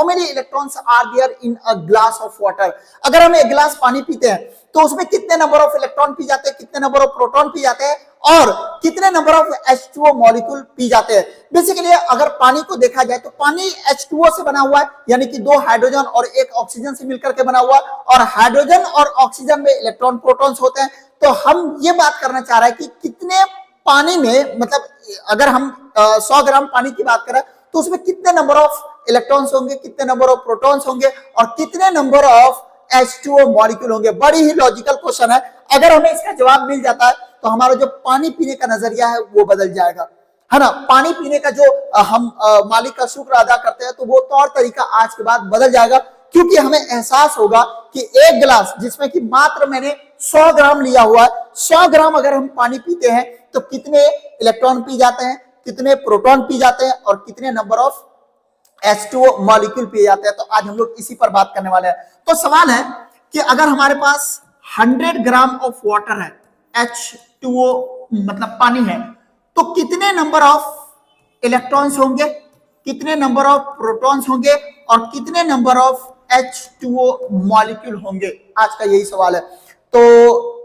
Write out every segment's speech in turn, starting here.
How many electrons are there in a glass of water. अगर हम एक गिलास पानी पीते हैं तो उसमें कितने नंबर ऑफ इलेक्ट्रॉन पी जाते हैं, कितने नंबर ऑफ प्रोटॉन पी जाते हैं और कितने number of H2O molecule P जाते हैं। बेसिकली अगर पानी को देखा जाए तो पानी H2O से बना हुआ है, यानी कि 2 हाइड्रोजन और 1 ऑक्सीजन से मिलकर के बना हुआ, और हाइड्रोजन और ऑक्सीजन में इलेक्ट्रॉन प्रोटॉन्स होते हैं। तो हम ये बात करना चाह रहे हैं कि कितने पानी में, मतलब अगर हम 100 ग्राम पानी की बात करें तो उसमें कितने नंबर ऑफ इलेक्ट्रॉन्स होंगे, कितने नंबर ऑफ प्रोटॉन्स होंगे और कितने नंबर ऑफ H2O मॉलिक्यूल होंगे। बड़ी ही लॉजिकल क्वेश्चन है। अगर हमें इसका जवाब मिल जाता है तो हमारा जो पानी पीने का नजरिया है वो बदल जाएगा, है ना। पानी पीने का जो हम मालिक का शुक्र अदा करते हैं तो वो तौर तरीका आज के बाद बदल जाएगा, क्योंकि हमें एहसास होगा कि एक गिलास जिसमें कि मात्र मैंने 100 ग्राम लिया हुआ है, 100 ग्राम अगर हम पानी पीते हैं तो कितने इलेक्ट्रॉन पी जाते हैं, कितने प्रोटॉन पी जाते हैं और कितने नंबर ऑफ H2O मॉलिक्यूल पिए जाते हैं। तो आज हम लोग इसी पर बात करने वाले हैं। तो सवाल है कि अगर हमारे पास 100 ग्राम ऑफ वाटर है, H2O मतलब पानी है, तो कितने नंबर ऑफ इलेक्ट्रॉन्स होंगे, कितने नंबर ऑफ प्रोटॉन्स होंगे और कितने नंबर ऑफ H2O मॉलिक्यूल होंगे। आज का यही सवाल है। तो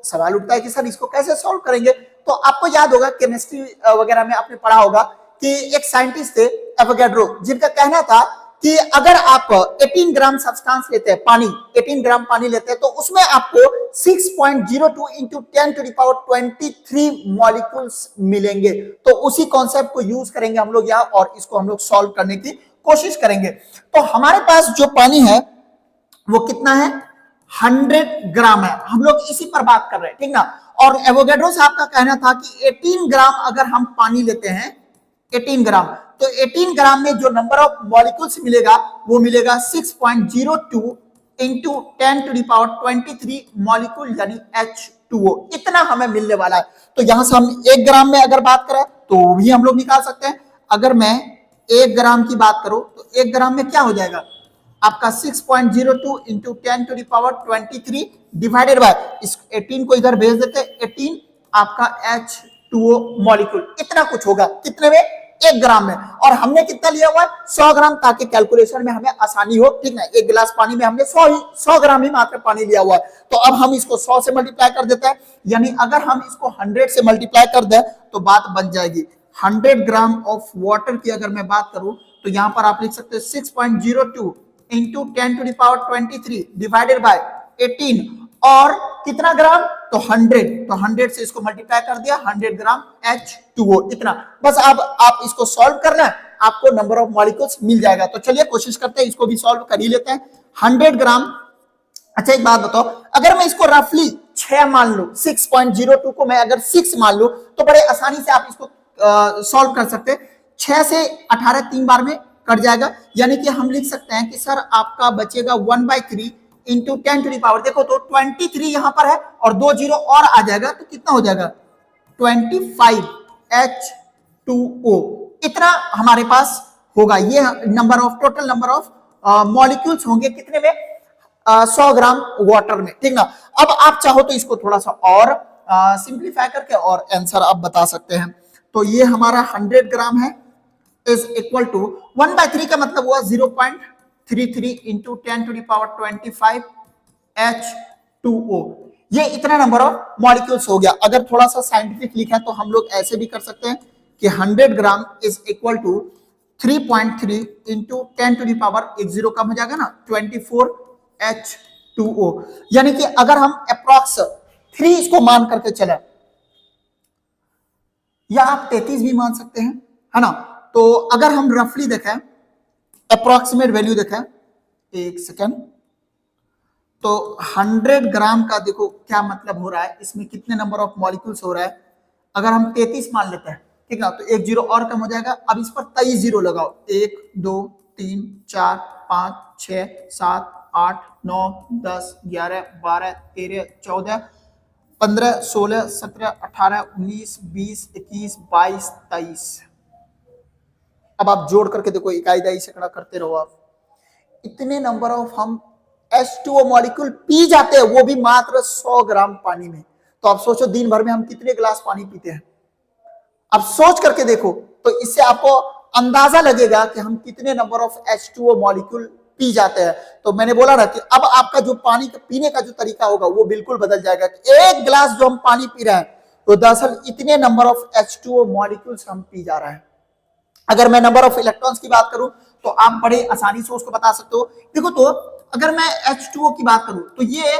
सवाल उठता है कि सर इसको कैसे सॉल्व करेंगे। तो आपको याद होगा केमिस्ट्री वगैरह में आपने पढ़ा होगा कि एक साइंटिस्ट थे एवोगैड्रो, जिनका कहना था कि अगर आप 18 ग्राम सब्सटेंस लेते हैं, पानी 18 ग्राम पानी लेते हैं, तो उसमें आपको 6.02 into 10 to the power 23 molecules मिलेंगे। तो उसी कॉन्सेप्ट को यूज करेंगे हम लोग यहाँ और इसको हम लोग सॉल्व करने की कोशिश करेंगे। तो हमारे पास जो पानी है वो कितना है, 100 ग्राम है। हम लोग इसी पर बात कर रहे हैं, ठीक ना। और एवोगैड्रो साहब का कहना था कि 18 ग्राम अगर हम पानी लेते हैं, 18 ग्राम, तो 18 ग्राम में जो नंबर ऑफ मॉलिक्यूल्स मिलेगा वो मिलेगा 6.02 into 10 to the power 23 molecule, यानी H2O। इतना हमें मिलने वाला है। तो यहां से हम 1 ग्राम में अगर बात करें तो भी हम लोग निकाल सकते हैं। अगर मैं 1 ग्राम की बात करूं तो 1 ग्राम में क्या हो जाएगा आपका 6.02 into 10 to the power 23 divided by, इस 18 को इधर भेज देते हैं, 18 आपका H2O मॉलिक्यूल। इतना कुछ होगा कितने में, 1 ग्राम में। और हमने कितना लिया हुआ है, 100 ग्राम, ताकि कैलकुलेशन में हमें आसानी हो, ठीक ना। एक गिलास पानी में हमने 100 ग्राम ही मात्र पानी लिया हुआ है। तो अब हम इसको 100 से मल्टीप्लाई कर देते हैं, यानी अगर हम इसको 100 से मल्टीप्लाई कर दें तो बात बन जाएगी। 100 ग्राम ऑफ वाटर की अगर मैं बात करूं तो यहां पर आप लिख सकते हैं 6.02 into 10 to the power 23 divided by 18, और कितना ग्राम, तो 100, तो 100 से इसको मल्टीप्लाई कर दिया, 100 ग्राम H2O, इतना। बस अब आप इसको सॉल्व करना है, आपको नंबर ऑफ मॉलिक्यूल्स मिल जाएगा। तो चलिए कोशिश करते हैं, इसको भी सॉल्व कर ही लेते हैं। 100 ग्राम, अच्छा एक बात बताओ, अगर मैं इसको रफली 6 मान लू, 6.02 को मैं अगर 6 मान लू तो बड़े आसानी से आप इसको सॉल्व कर सकते हैं। 6 से 18 3 बार में कट जाएगा, यानी कि हम लिख सकते हैं कि सर आपका बचेगा 1/3 इंटू 10 टू द पावर, देखो तो 23 यहां पर है और 2 जीरो और आ जाएगा तो कितना हो जाएगा 25 H2O। इतना हमारे पास होगा। ये number of, total number of molecules होंगे कितने में, 100 ग्राम वाटर में, ठीक ना। अब आप चाहो तो इसको थोड़ा सा और सिंप्लीफाई करके और आंसर आप बता सकते हैं। तो ये हमारा 100 ग्राम है इज इक्वल टू 1/3 का मतलब हुआ 0.33 into 10 to the power 25 H2O। ये इतना नंबर ऑफ मॉलिक्यूल्स हो गया। अगर थोड़ा सा साइंटिफिक लिखा तो हम लोग ऐसे भी कर सकते हैं कि 100 gram is equal to 3.3 into 10 to the power, एक जीरो कम हो जाएगा ना, 24 H2O। यानी कि अगर हम अप्रॉक्स 3 इसको मान करके चले, या आप 33 भी मान सकते हैं, है ना। तो अगर हम रफली देखें, अप्रॉक्सीमेट वैल्यू देखें, एक सेकेंड, तो 100 ग्राम का देखो क्या मतलब हो रहा है, इसमें कितने नंबर ऑफ मॉलिक्यूल्स हो रहा है। अगर हम 33 मान लेते हैं, ठीक ना, तो एक जीरो और कम हो जाएगा। अब इस पर 23 जीरो लगाओ, 1 2 3 4 5 6 7 8 9 10 11 12 13 14 15 16 17 18 19 20 21 22 23। अब आप जोड़ करके देखो, इकाई दहाई सैकड़ा करते रहो आप, इतने नंबर ऑफ हम H2O मॉलिक्यूल पी जाते हैं, वो भी मात्र 100 ग्राम पानी में। तो आप सोचो दिन भर में हम कितने गिलास पानी पीते हैं। अब सोच करके देखो, तो इससे आपको अंदाजा लगेगा कि हम कितने number of H2O molecule P जाते हैं। तो मैंने बोला ना कि अब आपका जो पानी का पीने का जो तरीका होगा वो बिल्कुल बदल जाएगा। एक गिलास जो हम पानी पी रहे हैं तो दरअसल इतने नंबर ऑफ H2O मॉलिक्यूल्स हम पी जा रहे हैं। अगर मैं नंबर ऑफ इलेक्ट्रॉन्स की बात करूं तो आप बड़े आसानी से उसको बता सकते हो। देखो तो अगर मैं H2O की बात करूं तो ये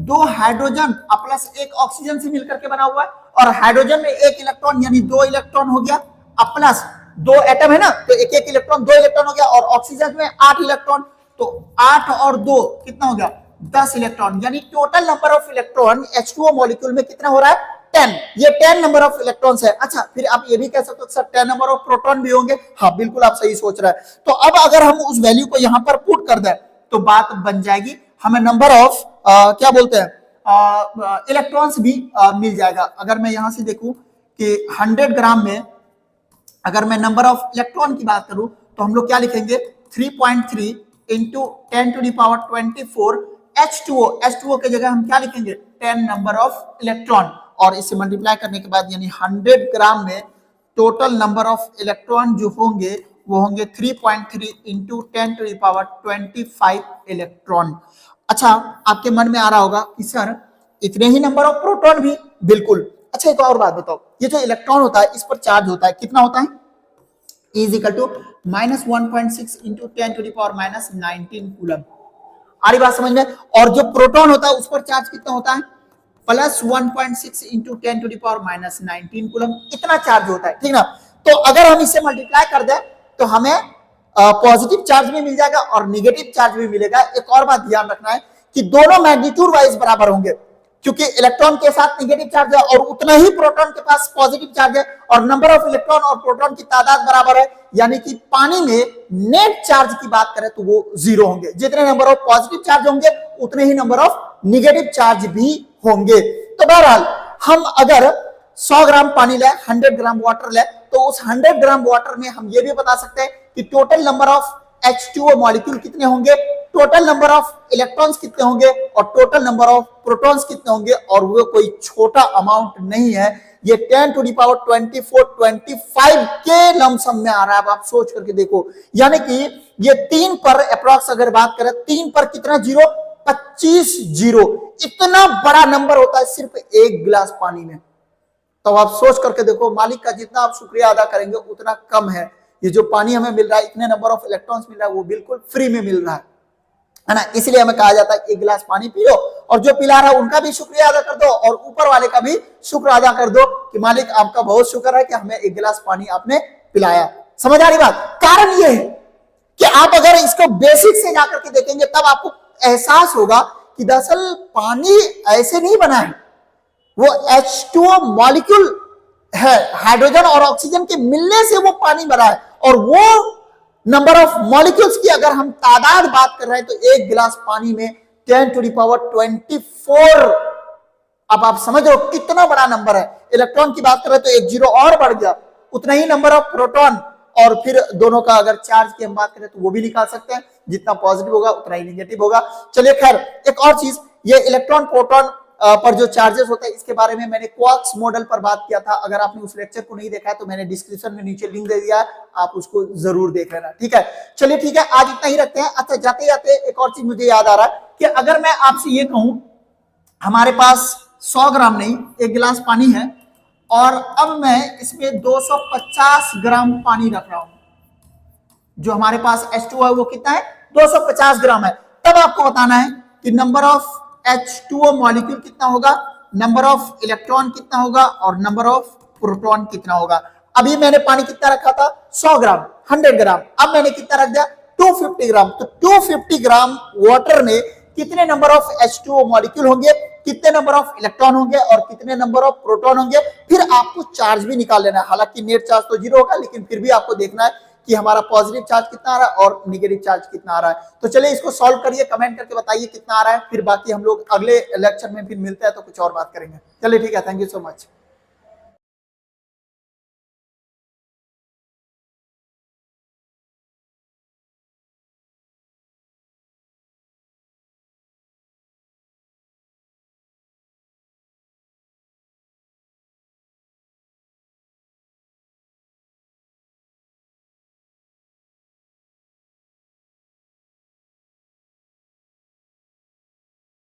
दो हाइड्रोजन प्लस एक ऑक्सीजन से मिलकर के बना हुआ है, और हाइड्रोजन में एक इलेक्ट्रॉन यानी 2 इलेक्ट्रॉन हो गया, प्लस 2 एटम है ना तो एक एक इलेक्ट्रॉन 2 इलेक्ट्रॉन हो गया, और ऑक्सीजन में 8 इलेक्ट्रॉन, तो 8 और 2 कितना हो गया 10 इलेक्ट्रॉन, यानी total number of electron H2O molecule में कितना हो रहा है 10। ये 10 नंबर ऑफ इलेक्ट्रॉन्स है। अच्छा फिर आप ये भी कह सकते हो सर 10 नंबर ऑफ प्रोटॉन भी होंगे। हाँ बिल्कुल आप सही सोच रहे हैं। तो अब अगर हम उस वैल्यू को यहां पर पुट कर दें तो बात बन जाएगी, हमें नंबर ऑफ क्या बोलते हैं इलेक्ट्रॉन्स भी मिल जाएगा। अगर मैं यहां से देखूं कि 100 ग्राम में अगर मैं नंबर ऑफ इलेक्ट्रॉन की बात करूं तो हम लोग क्या लिखेंगे 3.3 into 10 to the power 24 H2O के जगह हम क्या लिखेंगे 10 नंबर ऑफ इलेक्ट्रॉन, और इसे मल्टीप्लाई करने के बाद यानी 100 ग्राम में टोटल नंबर ऑफ इलेक्ट्रॉन जो होंगे वो होंगे 3.3 into 10 to the power 25 electron. अच्छा आपके मन में आ रहा होगा कि सर इतने ही नंबर ऑफ प्रोटॉन भी, बिल्कुल। अच्छा एक और बात बताओ, ये जो इलेक्ट्रॉन होता है इस पर चार्ज होता है कितना होता है is equal to -1.6 into 10 to the power -19 coulomb. आ रही बात समझ में? और जो प्रोटॉन होता है उस पर चार्ज कितना होता है +1.6 into 10 to the power -19 coulomb, इतना चार्ज होता है, ठीक ना। तो अगर हम इसे मल्टीप्लाई कर दें तो हमें पॉजिटिव चार्ज भी मिल जाएगा और निगेटिव चार्ज भी मिलेगा। एक और बात ध्यान रखना है कि दोनों मैग्नीट्यूड वाइज बराबर होंगे, क्योंकि इलेक्ट्रॉन के साथ नेगेटिव चार्ज है और उतना ही प्रोटॉन के पास पॉजिटिव चार्ज है, और नंबर ऑफ इलेक्ट्रॉन और प्रोटॉन की तादाद बराबर है, यानी कि पानी में नेट चार्ज की बात करें तो वो 0 होंगे। जितने नंबर ऑफ पॉजिटिव चार्ज होंगे उतने ही नंबर ऑफ निगेटिव चार्ज भी होंगे। तो बहरहाल हम अगर 100 ग्राम पानी ले 100 ग्राम वाटर ले तो उस 100 ग्राम वाटर में हम ये भी बता सकते हैं कि total number of H2O molecule कितने होंगे, टोटल नंबर ऑफ इलेक्ट्रॉन्स कितने होंगे और टोटल नंबर ऑफ प्रोटॉन्स कितने होंगे, और वो कोई छोटा अमाउंट नहीं है। ये 10 टू द पावर 25 के लमसम में आ रहा है। अब आप सोच करके देखो, यानी कि ये 3 पर अप्रॉक्स अगर बात करें 3 पर कितना जीरो 25 जीरो, इतना बड़ा नंबर होता है सिर्फ एक गिलास पानी में। तो आप सोच करके देखो मालिक का जितना आप शुक्रिया अदा करेंगे उतना कम है। ये जो पानी हमें मिल रहा है इतने नंबर ऑफ इलेक्ट्रॉन्स मिल रहा है वो बिल्कुल फ्री में मिल रहा है ना। इसलिए हमें कहा जाता है कि एक गिलास पानी पी लो और जो पिला रहा है उनका भी शुक्रिया अदा कर दो और ऊपर वाले का भी शुक्र अदा कर दो कि मालिक आपका बहुत शुक्र है कि हमें एक गिलास पानी आपने पिलाया। समझ आ रही बात? कारण ये है कि आप अगर इसको बेसिक से जाकर के देखेंगे तब आपको एहसास होगा कि दरअसल पानी ऐसे नहीं बना है, वो H2O मॉलिक्यूल है, हाइड्रोजन और ऑक्सीजन के मिलने से वो पानी बना है। और वो नंबर ऑफ मॉलिक्यूल्स की अगर हम तादाद बात कर रहे हैं तो एक गिलास पानी में 10 टू द पावर 24। अब आप समझ रहे हो कितना बड़ा नंबर है। इलेक्ट्रॉन की बात कर रहे हैं तो एक जीरो और बढ़ गया, उतना ही नंबर ऑफ प्रोटॉन, और फिर दोनों का अगर चार्ज की हम बात करें तो वो भी निकाल सकते हैं, जितना पॉजिटिव होगा उतना ही नेगेटिव होगा। चलिए खैर एक और चीज, ये इलेक्ट्रॉन प्रोटॉन पर जो चार्जेस होता है इसके बारे में मैंने क्वार्क्स मॉडल पर बात किया था। अगर आपने उस लेक्चर को नहीं देखा है तो मैंने डिस्क्रिप्शन में नीचे लिंक दे दिया है, आप उसको जरूर देख लेना, ठीक है। चलिए ठीक है, आज इतना ही रखते हैं। अच्छा जाते जाते एक और चीज मुझे याद आ रहा है कि अगर मैं आपसे ये कहूं हमारे पास 100 ग्राम नहीं एक गिलास पानी है और अब मैं इसमें 250 ग्राम पानी रख रहा हूं, जो हमारे पास H2O है वो कितना है 250 ग्राम है, तब आपको बताना है कि नंबर ऑफ H2O मॉलिक्यूल कितना होगा, नंबर ऑफ इलेक्ट्रॉन कितना होगा और नंबर ऑफ प्रोटॉन कितना होगा। अभी मैंने पानी कितना रखा था 100 ग्राम 100 ग्राम, अब मैंने कितना रख दिया 250 ग्राम। तो 250 ग्राम वाटर में कितने नंबर ऑफ H2O मॉलिक्यूल होंगे, कितने नंबर ऑफ इलेक्ट्रॉन होंगे और कितने नंबर ऑफ प्रोटॉन होंगे। फिर आपको चार्ज भी निकाल लेना है, हालांकि नेट चार्ज तो जीरो होगा लेकिन फिर भी आपको देखना है कि हमारा पॉजिटिव चार्ज कितना आ रहा है और नेगेटिव चार्ज कितना आ रहा है। तो चलिए इसको सॉल्व करिए, कमेंट करके बताइए कितना आ रहा है, फिर बाकी हम लोग अगले लेक्चर में फिर मिलते हैं तो कुछ और बात करेंगे। चलिए ठीक है, थैंक यू सो मच।